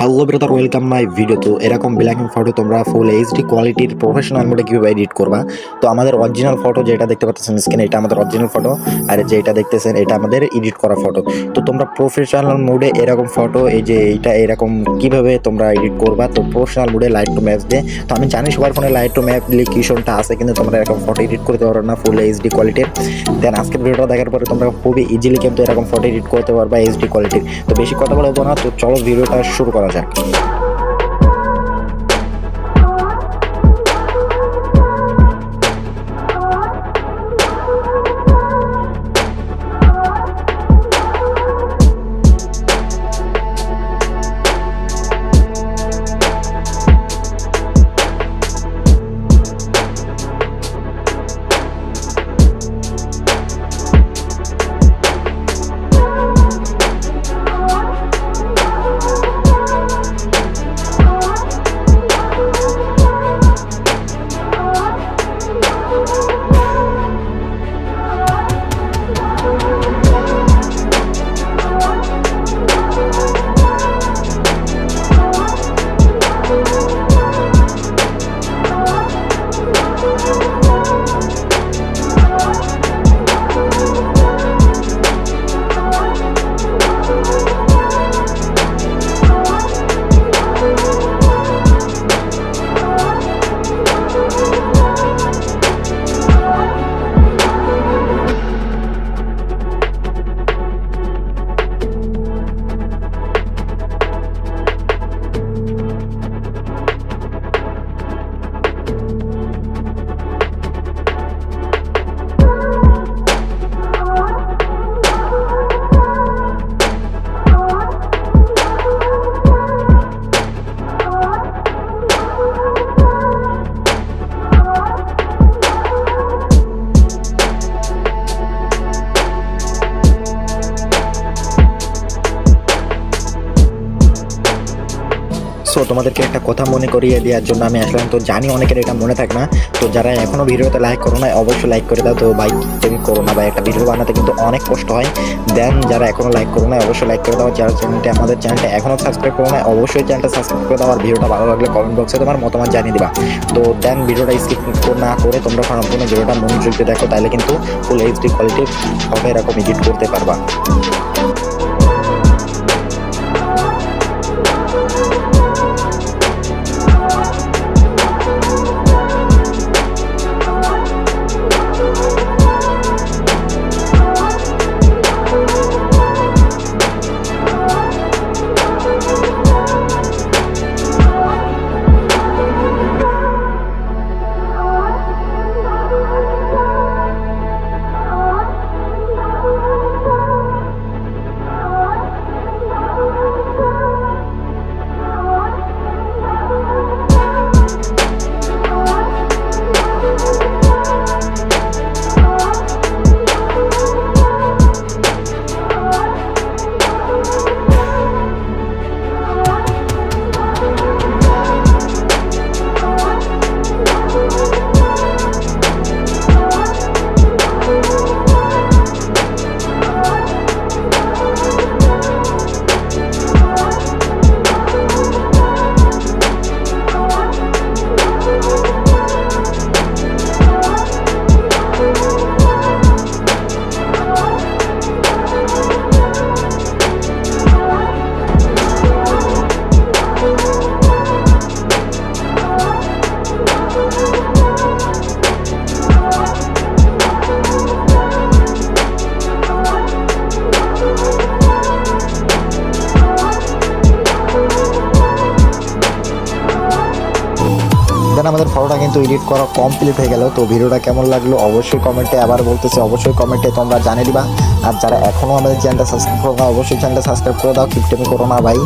Hello brother, welcome my video. তো এরকম ব্ল্যাকিং photo তোমরা ফুল এইচডি কোয়ালিটির প্রফেশনাল মোডে কীভাবে এডিট করবা। তো আমাদের অরিজিনাল ফটো যেটা দেখতে পাচ্ছেন স্ক্রিনে, এটা আমাদের অরিজিনাল ফটো, আর যেটা দেখতেছেন এটা আমাদের এডিট করা ফটো। তো তোমরা প্রফেশনাল মোডে এরকম ফটো, এই যে এইটা এরকম কীভাবে তোমরা এডিট করবা। তো প্রফেশনাল মোডে লাইটরুম অ্যাপস দিয়ে, তো আমি জানি সবার ফোনে লাইটরুম অ্যাপ্লিকেশনটা আছে, কিন্তু তোমরা এরকম ফটো এডিট করতে পারো না ফুল এইচডি কোয়ালিটির। দেন আজকের ভিডিওটা দেখার পরে তোমরা খুবই ইজিলি কিন্তু এরকম ফটো এডিট করতে পারবা এইচডি কোয়ালিটির। তো বেশি কথা বলবো না, তো চলো ভিডিওটা শুরু করা যাক। সো তোমাদেরকে একটা কথা মনে করিয়ে দেওয়ার জন্য আমি আসলাম। তো জানি অনেকের এটা মনে থাকে না, তো যারা এখনও ভিডিওতে লাইক করো না অবশ্যই লাইক করে দাও। তো ভাই তুমি করো না ভাই, একটা ভিডিও বানাতে কিন্তু অনেক কষ্ট হয়। দেন যারা এখনও লাইক করো না অবশ্যই লাইক করে দাও। যারা আমাদের চ্যানেলটা এখনও সাবস্ক্রাইব করো না অবশ্যই চ্যানেলটা সাবস্ক্রাইব করে দাও। আর ভিডিওটা ভালো লাগলে কমেন্ট বক্সে তোমার মতামত জানিয়ে দিবা। তো দেন ভিডিওটা স্কিপ না করে তোমরা সম্পূর্ণ ভিডিওটা মনোযোগ দিয়ে দেখো, তাহলে কিন্তু ফুল এইচডি কোয়ালিটির ফটো এরকম এডিট করতে পারবা। আমাদের ফটোটা কিন্তু এডিট করা কমপ্লিট হয়ে গেল। তো ভিডিওটা কেমন লাগলো অবশ্যই কমেন্টে, আবার বলতেছি অবশ্যই কমেন্টে তোমরা জানিয়ে দিবা। আর যারা এখনও আমাদের চ্যানেলটা সাবস্ক্রাইব করো না অবশ্যই চ্যানেলটা সাবস্ক্রাইব করে দাও, কিপটেমি করো না ভাই।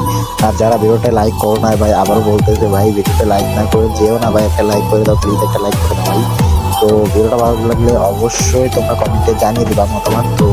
আর যারা ভিডিওটা লাইক করো না ভাই, আবারও বলতেছে ভাই ভিডিওটা লাইক না করে যেও না ভাই, একটা লাইক করে দাও প্লিজ, একটা লাইক করে দাও ভাই। তো ভিডিওটা ভালো লাগলে অবশ্যই তোমরা কমেন্টে জানিয়ে দিবা মতামত। তো